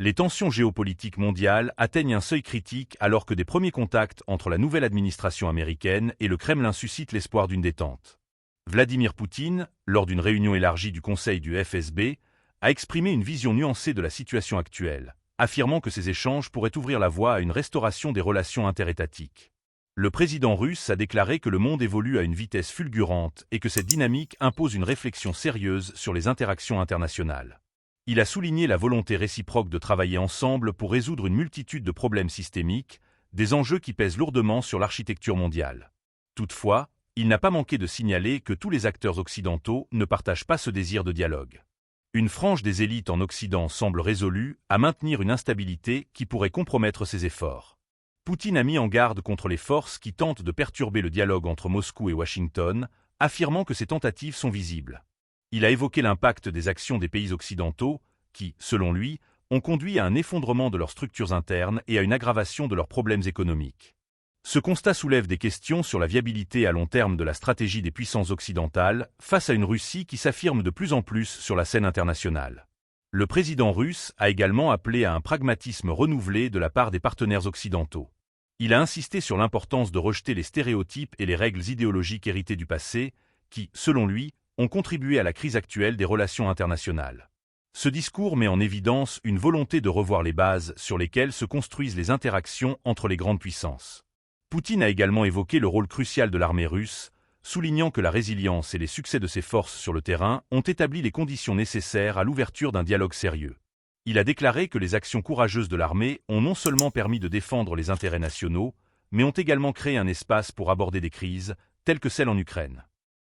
Les tensions géopolitiques mondiales atteignent un seuil critique alors que des premiers contacts entre la nouvelle administration américaine et le Kremlin suscitent l'espoir d'une détente. Vladimir Poutine, lors d'une réunion élargie du Conseil du FSB, a exprimé une vision nuancée de la situation actuelle, affirmant que ces échanges pourraient ouvrir la voie à une restauration des relations interétatiques. Le président russe a déclaré que le monde évolue à une vitesse fulgurante et que cette dynamique impose une réflexion sérieuse sur les interactions internationales. Il a souligné la volonté réciproque de travailler ensemble pour résoudre une multitude de problèmes systémiques, des enjeux qui pèsent lourdement sur l'architecture mondiale. Toutefois, il n'a pas manqué de signaler que tous les acteurs occidentaux ne partagent pas ce désir de dialogue. Une frange des élites en Occident semble résolue à maintenir une instabilité qui pourrait compromettre ses efforts. Poutine a mis en garde contre les forces qui tentent de perturber le dialogue entre Moscou et Washington, affirmant que ces tentatives sont visibles. Il a évoqué l'impact des actions des pays occidentaux qui, selon lui, ont conduit à un effondrement de leurs structures internes et à une aggravation de leurs problèmes économiques. Ce constat soulève des questions sur la viabilité à long terme de la stratégie des puissances occidentales face à une Russie qui s'affirme de plus en plus sur la scène internationale. Le président russe a également appelé à un pragmatisme renouvelé de la part des partenaires occidentaux. Il a insisté sur l'importance de rejeter les stéréotypes et les règles idéologiques héritées du passé qui, selon lui, ont contribué à la crise actuelle des relations internationales. Ce discours met en évidence une volonté de revoir les bases sur lesquelles se construisent les interactions entre les grandes puissances. Poutine a également évoqué le rôle crucial de l'armée russe, soulignant que la résilience et les succès de ses forces sur le terrain ont établi les conditions nécessaires à l'ouverture d'un dialogue sérieux. Il a déclaré que les actions courageuses de l'armée ont non seulement permis de défendre les intérêts nationaux, mais ont également créé un espace pour aborder des crises, telles que celle en Ukraine.